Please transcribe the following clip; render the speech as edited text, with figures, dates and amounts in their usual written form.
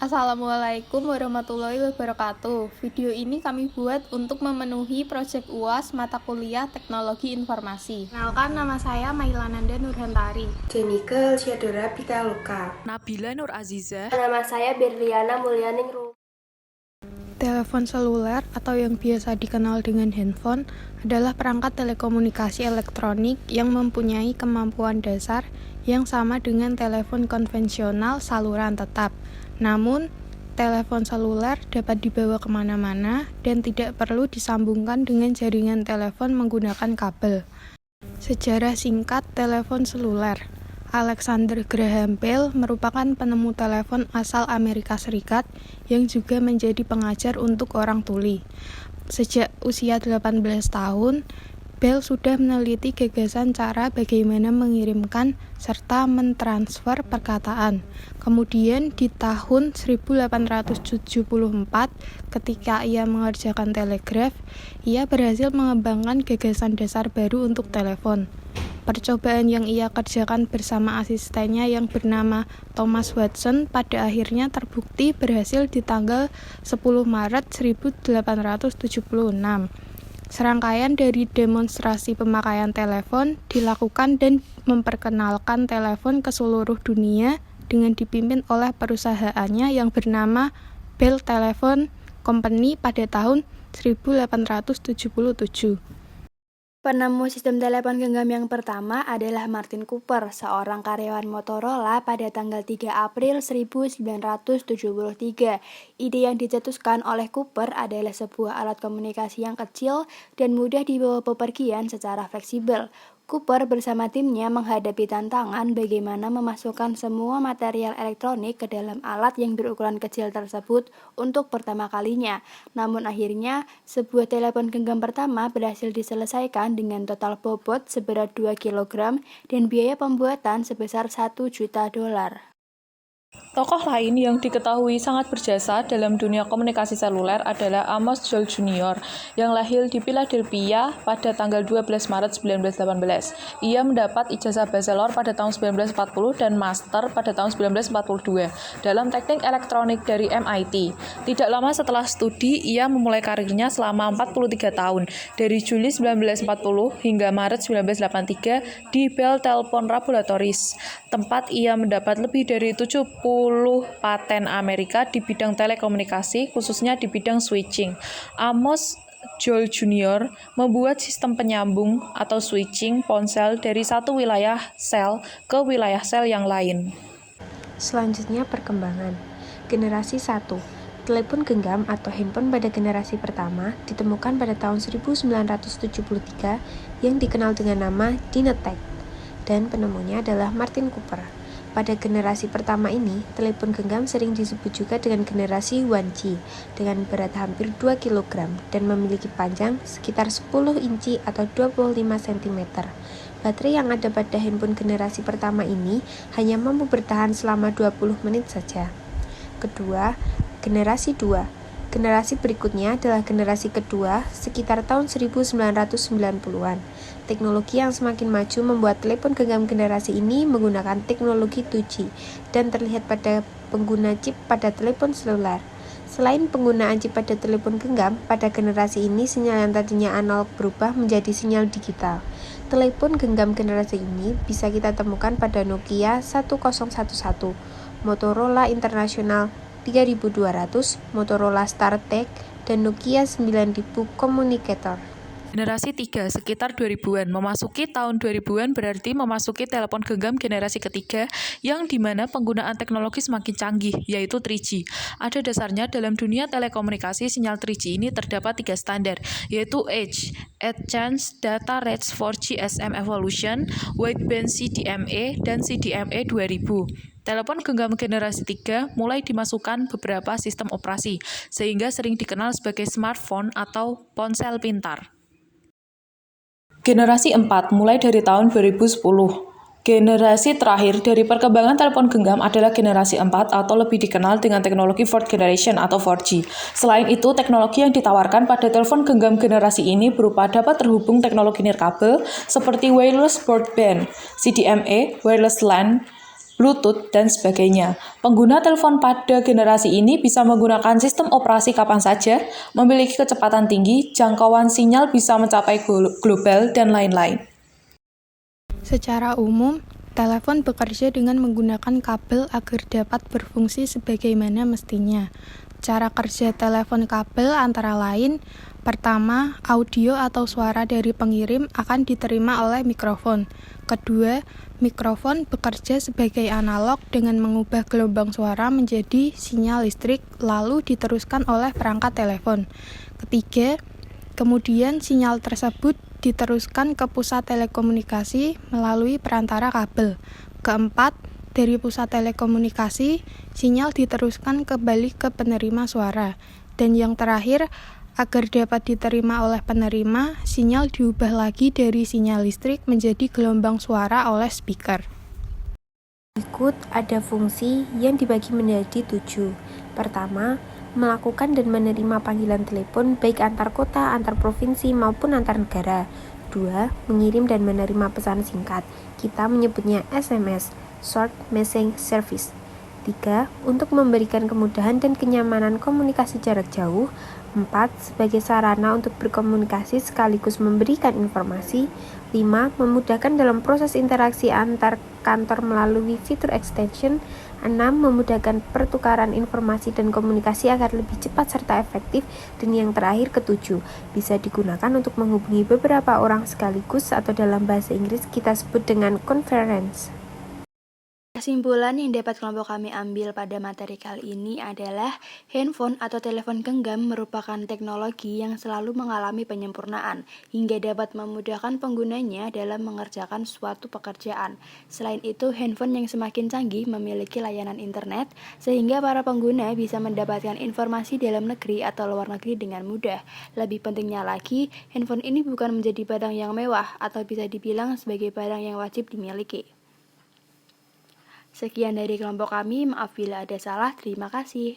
Assalamualaikum warahmatullahi wabarakatuh. Video ini kami buat untuk memenuhi proyek UAS mata kuliah Teknologi Informasi. Kenalkan, nama saya Mailananda Nurhantari. Jenikel Syadora Pitaloka. Nabila Nur Aziza. Nama saya Berliana Mulyaningrum. Telepon seluler atau yang biasa dikenal dengan handphone adalah perangkat telekomunikasi elektronik yang mempunyai kemampuan dasar yang sama dengan telepon konvensional saluran tetap. Namun, telepon seluler dapat dibawa kemana-mana dan tidak perlu disambungkan dengan jaringan telepon menggunakan kabel. Sejarah singkat telepon seluler. Alexander Graham Bell merupakan penemu telepon asal Amerika Serikat yang juga menjadi pengajar untuk orang tuli. Sejak usia 18 tahun, Bell sudah meneliti gagasan cara bagaimana mengirimkan serta mentransfer perkataan. Kemudian di tahun 1874, ketika ia mengerjakan telegraf, ia berhasil mengembangkan gagasan dasar baru untuk telepon. Percobaan yang ia kerjakan bersama asistennya yang bernama Thomas Watson pada akhirnya terbukti berhasil di tanggal 10 Maret 1876. Serangkaian dari demonstrasi pemakaian telepon dilakukan dan memperkenalkan telepon ke seluruh dunia dengan dipimpin oleh perusahaannya yang bernama Bell Telephone Company pada tahun 1877. Penemu sistem telepon genggam yang pertama adalah Martin Cooper, seorang karyawan Motorola pada tanggal 3 April 1973. Ide yang dicetuskan oleh Cooper adalah sebuah alat komunikasi yang kecil dan mudah dibawa bepergian secara fleksibel. Cooper bersama timnya menghadapi tantangan bagaimana memasukkan semua material elektronik ke dalam alat yang berukuran kecil tersebut untuk pertama kalinya. Namun akhirnya, sebuah telepon genggam pertama berhasil diselesaikan dengan total bobot seberat 2 kg dan biaya pembuatan sebesar $1 juta. Tokoh lain yang diketahui sangat berjasa dalam dunia komunikasi seluler adalah Amos Joll Jr. yang lahir di Philadelphia pada tanggal 12 Maret 1918. Ia mendapat ijazah bachelor pada tahun 1940 dan master pada tahun 1942 dalam teknik elektronik dari MIT. Tidak lama setelah studi, ia memulai karirnya selama 43 tahun, dari Juli 1940 hingga Maret 1983 di Bell Telephone Laboratories, tempat ia mendapat lebih dari 70 paten Amerika di bidang telekomunikasi, khususnya di bidang switching. Amos Joll Jr. membuat sistem penyambung atau switching ponsel dari satu wilayah sel ke wilayah sel yang lain. Selanjutnya perkembangan. Generasi 1. Telepon genggam atau handphone pada generasi pertama ditemukan pada tahun 1973 yang dikenal dengan nama Dynatec dan penemunya adalah Martin Cooper. Pada generasi pertama ini, telepon genggam sering disebut juga dengan generasi 1G dengan berat hampir 2 kg dan memiliki panjang sekitar 10 inci atau 25 cm. Baterai yang ada pada handphone generasi pertama ini hanya mampu bertahan selama 20 menit saja. Kedua, generasi 2. Generasi berikutnya adalah generasi kedua sekitar tahun 1990-an. Teknologi yang semakin maju membuat telepon genggam generasi ini menggunakan teknologi 2G dan terlihat pada pengguna chip pada telepon seluler. Selain penggunaan chip pada telepon genggam, pada generasi ini sinyal yang tadinya analog berubah menjadi sinyal digital. Telepon genggam generasi ini bisa kita temukan pada Nokia 1011, Motorola International 3200, Motorola StarTAC, dan Nokia 9000 Communicator. Generasi 3 sekitar 2000-an. Memasuki tahun 2000-an berarti memasuki telepon genggam generasi ketiga yang dimana penggunaan teknologi semakin canggih, yaitu 3G. Ada dasarnya dalam dunia telekomunikasi, sinyal 3G ini terdapat 3 standar, yaitu Advanced Data Rates for GSM Evolution, Wideband CDMA, dan CDMA 2000. Telepon genggam generasi 3 mulai dimasukkan beberapa sistem operasi, sehingga sering dikenal sebagai smartphone atau ponsel pintar. Generasi 4 mulai dari tahun 2010. Generasi terakhir dari perkembangan telepon genggam adalah generasi 4 atau lebih dikenal dengan teknologi Fourth Generation atau 4G. Selain itu, teknologi yang ditawarkan pada telepon genggam generasi ini berupa dapat terhubung teknologi nirkabel seperti wireless broadband, CDMA, wireless LAN, Bluetooth, dan sebagainya. Pengguna telepon pada generasi ini bisa menggunakan sistem operasi kapan saja, memiliki kecepatan tinggi, jangkauan sinyal bisa mencapai global, dan lain-lain. Secara umum, telepon bekerja dengan menggunakan kabel agar dapat berfungsi sebagaimana mestinya. Cara kerja telepon kabel antara lain, pertama, audio atau suara dari pengirim akan diterima oleh mikrofon. Kedua, mikrofon bekerja sebagai analog dengan mengubah gelombang suara menjadi sinyal listrik, lalu diteruskan oleh perangkat telepon. Ketiga, kemudian sinyal tersebut diteruskan ke pusat telekomunikasi melalui perantara kabel. Keempat, dari pusat telekomunikasi, sinyal diteruskan kembali ke penerima suara. Dan yang terakhir, agar dapat diterima oleh penerima, sinyal diubah lagi dari sinyal listrik menjadi gelombang suara oleh speaker. Berikut ada fungsi yang dibagi menjadi 7. Pertama, melakukan dan menerima panggilan telepon baik antar kota, antar provinsi, maupun antar negara. 2. Mengirim dan menerima pesan singkat. Kita menyebutnya SMS, Short Message Service. 3. Untuk memberikan kemudahan dan kenyamanan komunikasi jarak jauh. 4. Sebagai sarana untuk berkomunikasi sekaligus memberikan informasi. 5. Memudahkan dalam proses interaksi antar kantor melalui fitur extension. 6. Memudahkan pertukaran informasi dan komunikasi agar lebih cepat serta efektif. Dan yang terakhir ke-7, bisa digunakan untuk menghubungi beberapa orang sekaligus atau dalam bahasa Inggris kita sebut dengan conference. Kesimpulan yang dapat kelompok kami ambil pada materi kali ini adalah handphone atau telepon genggam merupakan teknologi yang selalu mengalami penyempurnaan hingga dapat memudahkan penggunanya dalam mengerjakan suatu pekerjaan. Selain itu, handphone yang semakin canggih memiliki layanan internet sehingga para pengguna bisa mendapatkan informasi dalam negeri atau luar negeri dengan mudah. Lebih pentingnya lagi, handphone ini bukan menjadi barang yang mewah atau bisa dibilang sebagai barang yang wajib dimiliki. Sekian dari kelompok kami, maaf bila ada salah, terima kasih.